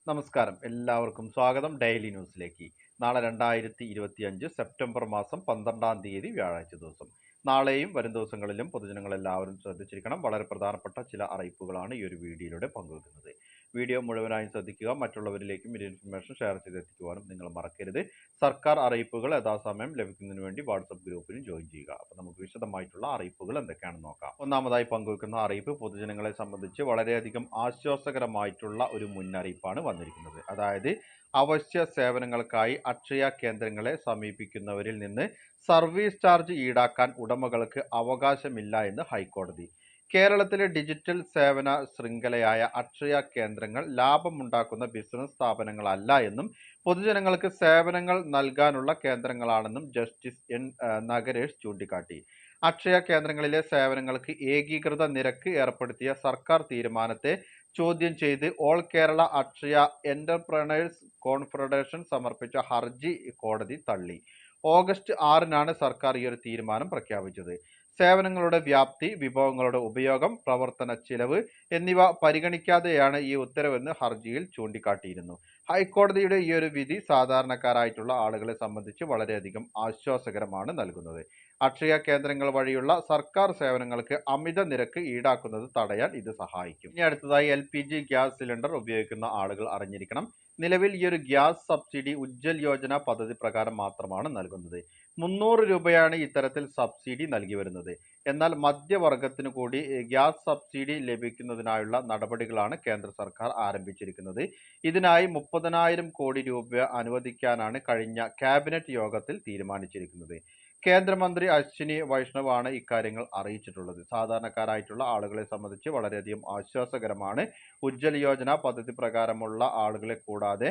നമസ്കാരം, എല്ലാവർക്കും സ്വാഗതം ഡെയിലി ന്യൂസിലേക്ക്. നാളെ 2025 സെപ്റ്റംബർ മാസം 12-ാം തീയതി വ്യാഴാഴ്ച ദിവസം. നാളെയും വരും ദിവസങ്ങളിലും പൊതുജനങ്ങളെല്ലാവരും ശ്രദ്ധിച്ചിരിക്കണം. വളരെ പ്രധാനപ്പെട്ട ചില അറിയിപ്പുകളാണ് ഈ ഒരു വീഡിയോയിലൂടെ പങ്കുവെക്കുന്നത്. വീഡിയോ മുഴുവനായും ശ്രദ്ധിക്കുക. മറ്റുള്ളവരിലേക്കും ഈ ഇൻഫർമേഷൻ ഷെയർ ചെയ്തെത്തിക്കുവാനും നിങ്ങൾ മറക്കരുത്. സർക്കാർ അറിയിപ്പുകൾ യഥാസമയം ലഭിക്കുന്നതിന് വേണ്ടി വാട്സപ്പ് ഗ്രൂപ്പിലും ജോയിൻ ചെയ്യുക. അപ്പോൾ നമുക്ക് വിശദമായിട്ടുള്ള അറിയിപ്പുകൾ എന്തൊക്കെയാണെന്ന് നോക്കാം. ഒന്നാമതായി പങ്കുവെക്കുന്ന അറിയിപ്പ് പൊതുജനങ്ങളെ സംബന്ധിച്ച് വളരെയധികം ആശ്വാസകരമായിട്ടുള്ള ഒരു മുന്നറിയിപ്പാണ് വന്നിരിക്കുന്നത്. അതായത് അവശ്യ സേവനങ്ങൾക്കായി അക്ഷയ കേന്ദ്രങ്ങളെ സമീപിക്കുന്നവരിൽ നിന്ന് സർവീസ് ചാർജ് ഈടാക്കാൻ ഉടമകൾക്ക് അവകാശമില്ല എന്ന് ഹൈക്കോടതി. കേരളത്തിലെ ഡിജിറ്റൽ സേവന ശൃംഖലയായ അക്ഷയ കേന്ദ്രങ്ങൾ ലാഭമുണ്ടാക്കുന്ന ബിസിനസ് സ്ഥാപനങ്ങളല്ല എന്നും പൊതുജനങ്ങൾക്ക് സേവനങ്ങൾ നൽകാനുള്ള കേന്ദ്രങ്ങളാണെന്നും ജസ്റ്റിസ് നഗരേഷ് ചൂണ്ടിക്കാട്ടി. അക്ഷയ കേന്ദ്രങ്ങളിലെ സേവനങ്ങൾക്ക് ഏകീകൃത നിരക്ക് ഏർപ്പെടുത്തിയ സർക്കാർ തീരുമാനത്തെ ചോദ്യം ചെയ്ത് all Kerala Akshaya entrepreneurs confederation സമർപ്പിച്ച ഹർജി കോടതി തള്ളി. ഓഗസ്റ്റ് 6-നാണ് സർക്കാർ ഈ ഒരു തീരുമാനം പ്രഖ്യാപിച്ചത്. സേവനങ്ങളുടെ വ്യാപ്തി, വിഭവങ്ങളുടെ ഉപയോഗം, പ്രവർത്തന ചിലവ് എന്നിവ പരിഗണിക്കാതെയാണ് ഈ ഉത്തരവെന്ന് ഹർജിയിൽ ചൂണ്ടിക്കാട്ടിയിരുന്നു. ഹൈക്കോടതിയുടെ ഈ ഒരു വിധി സാധാരണക്കാരായിട്ടുള്ള ആളുകളെ സംബന്ധിച്ച് വളരെയധികം ആശ്വാസകരമാണ് നൽകുന്നത്. അക്ഷയ കേന്ദ്രങ്ങൾ വഴിയുള്ള സർക്കാർ സേവനങ്ങൾക്ക് അമിത നിരക്ക് ഈടാക്കുന്നത് തടയാൻ ഇത് സഹായിക്കും. ഇനി അടുത്തതായി LPG ഗ്യാസ് സിലിണ്ടർ ഉപയോഗിക്കുന്ന ആളുകൾ അറിഞ്ഞിരിക്കണം. നിലവിൽ ഈ ഒരു ഗ്യാസ് സബ്സിഡി ഉജ്ജൽ യോജന പദ്ധതി പ്രകാരം മാത്രമാണ് നൽകുന്നത്. 300 രൂപയാണ് ഇത്തരത്തിൽ സബ്സിഡി നൽകി വരുന്നത്. എന്നാൽ മധ്യവർഗത്തിനു കൂടി ഗ്യാസ് സബ്സിഡി ലഭിക്കുന്നതിനായുള്ള നടപടികളാണ് കേന്ദ്ര സർക്കാർ ആരംഭിച്ചിരിക്കുന്നത്. ഇതിനായി 30,000 കോടി രൂപ അനുവദിക്കാനാണ് കഴിഞ്ഞ ക്യാബിനറ്റ് യോഗത്തിൽ തീരുമാനിച്ചിരിക്കുന്നത്. കേന്ദ്രമന്ത്രി അശ്വിനി വൈഷ്ണവ് ആണ് ഇക്കാര്യങ്ങൾ അറിയിച്ചിട്ടുള്ളത്. സാധാരണക്കാരായിട്ടുള്ള ആളുകളെ സംബന്ധിച്ച് വളരെയധികം ആശ്വാസകരമാണ്. ഉജ്ജൽ യോജന പദ്ധതി പ്രകാരമുള്ള ആളുകളെ കൂടാതെ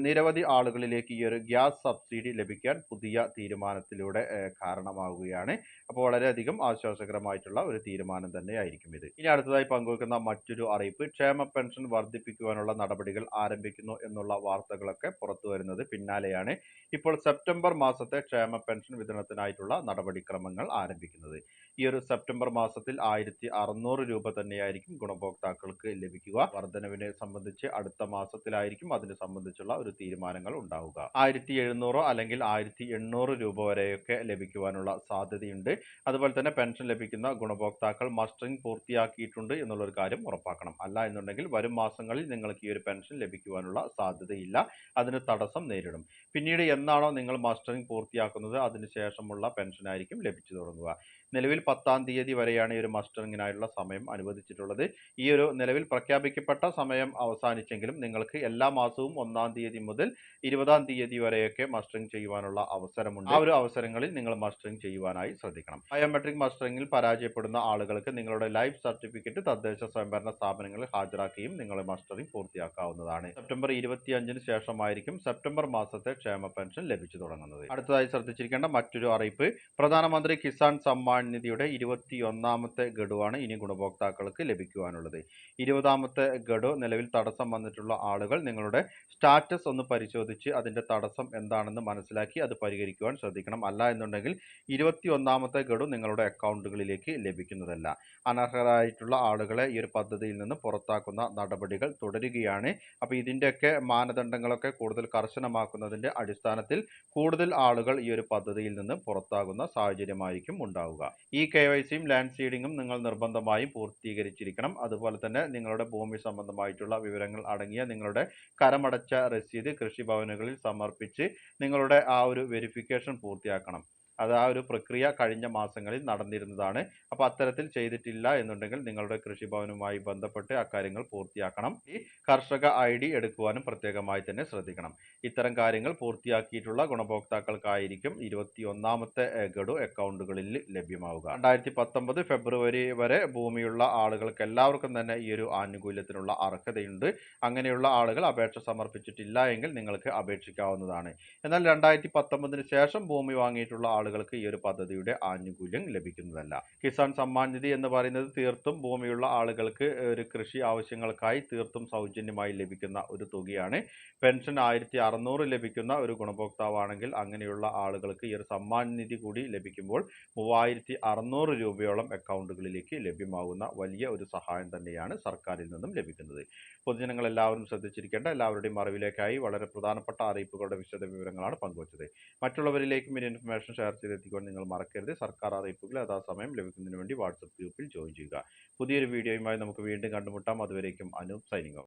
നിരവധി ആളുകളിലേക്ക് ഈ ഒരു ഗ്യാസ് സബ്സിഡി ലഭിക്കാൻ പുതിയ തീരുമാനത്തിലൂടെ കാരണമാവുകയാണ്. അപ്പോൾ വളരെയധികം ആശ്വാസകരമായിട്ടുള്ള ഒരു തീരുമാനം തന്നെയായിരിക്കും ഇത്. ഇനി അടുത്തതായി പങ്കുവെക്കുന്ന മറ്റൊരു അറിയിപ്പ്, ക്ഷേമ പെൻഷൻ വർദ്ധിപ്പിക്കുവാനുള്ള നടപടികൾ ആരംഭിക്കുന്നു എന്നുള്ള വാർത്തകളൊക്കെ പുറത്തു വരുന്നത് പിന്നാലെയാണ് ഇപ്പോൾ സെപ്റ്റംബർ മാസത്തെ ക്ഷേമ പെൻഷൻ വിതരണത്തിനായിട്ടുള്ള നടപടിക്രമങ്ങൾ ആരംഭിക്കുന്നത്. ഈ ഒരു സെപ്റ്റംബർ മാസത്തിൽ 1600 രൂപ തന്നെയായിരിക്കും ഗുണഭോക്താക്കൾക്ക് ലഭിക്കുക. വർധനവിനെ സംബന്ധിച്ച് അടുത്ത മാസത്തിലായിരിക്കും അതിനെ സംബന്ധിച്ചുള്ള ഒരു തീരുമാനങ്ങൾ ഉണ്ടാവുക. 1700 അല്ലെങ്കിൽ 1800 രൂപ വരെയൊക്കെ ലഭിക്കുവാനുള്ള സാധ്യതയുണ്ട്. അതുപോലെ തന്നെ പെൻഷൻ ലഭിക്കുന്ന ഗുണഭോക്താക്കൾ മസ്റ്ററിംഗ് പൂർത്തിയാക്കിയിട്ടുണ്ട് എന്നുള്ള ഒരു കാര്യം ഉറപ്പാക്കണം. അല്ല എന്നുണ്ടെങ്കിൽ വരും മാസങ്ങളിൽ നിങ്ങൾക്ക് ഈ ഒരു പെൻഷൻ ലഭിക്കുവാനുള്ള സാധ്യതയില്ല. അതിന് തടസ്സം നേരിടും. പിന്നീട് എന്നാണോ നിങ്ങൾ മസ്റ്ററിംഗ് പൂർത്തിയാക്കുന്നത് അതിനുശേഷമുള്ള പെൻഷൻ ആയിരിക്കും ലഭിച്ചു തുടങ്ങുക. നിലവിൽ 10-ാം തീയതി വരെയാണ് ഈ ഒരു മസ്റ്ററിങ്ങിനായുള്ള സമയം അനുവദിച്ചിട്ടുള്ളത്. ഈ ഒരു നിലവിൽ പ്രഖ്യാപിക്കപ്പെട്ട സമയം അവസാനിച്ചെങ്കിലും നിങ്ങൾക്ക് എല്ലാ മാസവും 1-ാം തീയതി മുതൽ 20-ാം തീയതി വരെയൊക്കെ മസ്റ്ററിംഗ് ചെയ്യുവാനുള്ള അവസരമുണ്ട്. ആ ഒരു അവസരങ്ങളിൽ നിങ്ങൾ മസ്റ്ററിംഗ് ചെയ്യുവാനായി ശ്രദ്ധിക്കണം. ബയോമെട്രിക് മസ്റ്ററിംഗിൽ പരാജയപ്പെടുന്ന ആളുകൾക്ക് നിങ്ങളുടെ ലൈഫ് സർട്ടിഫിക്കറ്റ് തദ്ദേശ സ്വയംഭരണ സ്ഥാപനങ്ങളിൽ ഹാജരാക്കിയും നിങ്ങൾ മസ്റ്ററിംഗ് പൂർത്തിയാക്കാവുന്നതാണ്. സെപ്റ്റംബർ 25-ന് ശേഷമായിരിക്കും സെപ്റ്റംബർ മാസത്തെ ക്ഷേമ പെൻഷൻ ലഭിച്ചു തുടങ്ങുന്നത്. അടുത്തതായി ശ്രദ്ധിച്ചിരിക്കേണ്ട മറ്റൊരു അറിയിപ്പ്, പ്രധാനമന്ത്രി കിസാൻ സമ്മാൻ നിധിയുടെ 21-ാമത്തെ ഗഡുവാണ് ഇനി ഗുണഭോക്താക്കൾക്ക് ലഭിക്കുവാനുള്ളത്. 20-ാമത്തെ ഗഡു നിലവിൽ തടസ്സം വന്നിട്ടുള്ള ആളുകൾ നിങ്ങളുടെ സ്റ്റാറ്റസ് ഒന്ന് പരിശോധിച്ച് അതിന്റെ തടസ്സം എന്താണെന്ന് മനസ്സിലാക്കി അത് പരിഹരിക്കുവാൻ ശ്രദ്ധിക്കണം. അല്ല എന്നുണ്ടെങ്കിൽ 21-ാമത്തെ ഗഡു നിങ്ങളുടെ അക്കൗണ്ടുകളിലേക്ക് ലഭിക്കുന്നതല്ല. അനർഹരായിട്ടുള്ള ആളുകളെ ഈ ഒരു പദ്ധതിയിൽ നിന്ന് പുറത്താക്കുന്ന നടപടികൾ തുടരുകയാണ്. അപ്പോൾ ഇതിന്റെയൊക്കെ മാനദണ്ഡങ്ങളൊക്കെ കൂടുതൽ കർശനമാക്കുന്നതിന്റെ അടിസ്ഥാനത്തിൽ കൂടുതൽ ആളുകൾ ഈ ഒരു പദ്ധതിയിൽ നിന്ന് പുറത്താകുന്ന സാഹചര്യമായിരിക്കും ഉണ്ടാവുക. ഈ KYCയും ലാൻഡ് സീഡിങ്ങും നിങ്ങൾ നിർബന്ധമായും പൂർത്തീകരിച്ചിരിക്കണം. അതുപോലെ തന്നെ നിങ്ങളുടെ ഭൂമി സംബന്ധമായിട്ടുള്ള വിവരങ്ങൾ അടങ്ങിയ നിങ്ങളുടെ കരമടച്ച രസീത് കൃഷിഭവനുകളിൽ സമർപ്പിച്ച് നിങ്ങളുടെ ആ ഒരു വെരിഫിക്കേഷൻ പൂർത്തിയാക്കണം. അത് ആ ഒരു പ്രക്രിയ കഴിഞ്ഞ മാസങ്ങളിൽ നടന്നിരുന്നതാണ്. അപ്പോൾ അത്തരത്തിൽ ചെയ്തിട്ടില്ല എന്നുണ്ടെങ്കിൽ നിങ്ങളുടെ കൃഷിഭവനുമായി ബന്ധപ്പെട്ട് അക്കാര്യങ്ങൾ പൂർത്തിയാക്കണം. ഈ കർഷക ID എടുക്കുവാനും പ്രത്യേകമായി തന്നെ ശ്രദ്ധിക്കണം. ഇത്തരം കാര്യങ്ങൾ പൂർത്തിയാക്കിയിട്ടുള്ള ഗുണഭോക്താക്കൾക്കായിരിക്കും 21-ാമത്തെ ഗഡു അക്കൗണ്ടുകളിൽ ലഭ്യമാവുക. 2019 ഫെബ്രുവരി വരെ ഭൂമിയുള്ള ആളുകൾക്ക് എല്ലാവർക്കും തന്നെ ഈ ഒരു ആനുകൂല്യത്തിനുള്ള അർഹതയുണ്ട്. അങ്ങനെയുള്ള ആളുകൾ അപേക്ഷ സമർപ്പിച്ചിട്ടില്ല എങ്കിൽ നിങ്ങൾക്ക് അപേക്ഷിക്കാവുന്നതാണ്. എന്നാൽ 2019-ന് ശേഷം ഭൂമി വാങ്ങിയിട്ടുള്ള ആളുകൾക്ക് ഈ ഒരു പദ്ധതിയുടെ ആനുകൂല്യം ലഭിക്കുന്നതല്ല. കിസാൻ സമ്മാൻ നിധി എന്ന് പറയുന്നത് തീർത്തും ഭൂമിയുള്ള ആളുകൾക്ക് ഒരു കൃഷി ആവശ്യങ്ങൾക്കായി തീർത്തും സൗജന്യമായി ലഭിക്കുന്ന ഒരു തുകയാണ്. പെൻഷൻ 1600 ലഭിക്കുന്ന ഒരു ഗുണഭോക്താവാണെങ്കിൽ അങ്ങനെയുള്ള ആളുകൾക്ക് ഈ ഒരു സമ്മാൻ നിധി കൂടി ലഭിക്കുമ്പോൾ 3600 രൂപയോളം അക്കൗണ്ടുകളിലേക്ക് ലഭ്യമാകുന്ന വലിയ ഒരു സഹായം തന്നെയാണ് സർക്കാരിൽ നിന്നും ലഭിക്കുന്നത്. പൊതുജനങ്ങൾ എല്ലാവരും ശ്രദ്ധിച്ചിരിക്കേണ്ട, എല്ലാവരുടെയും അറിവിലേക്കായി വളരെ പ്രധാനപ്പെട്ട അറിയിപ്പുകളുടെ വിശദ വിവരങ്ങളാണ് പങ്കുവച്ചത്. മറ്റുള്ളവരിലേക്കും ഈ ഇൻഫർമേഷൻ ഷെയർ ചെയ്തെത്തിക്കാൻ നിങ്ങൾ മറക്കരുത്. സർക്കാർ അറിയിപ്പുകൾ യഥാസമയം ലഭിക്കുന്നതിന് വേണ്ടി വാട്സപ്പ് ഗ്രൂപ്പിൽ ജോയിൻ ചെയ്യുക. പുതിയൊരു വീഡിയോയുമായി നമുക്ക് വീണ്ടും കണ്ടുമുട്ടാം. അതുവരേക്കും അനൂപ് സൈനിങ് ഓഫ്.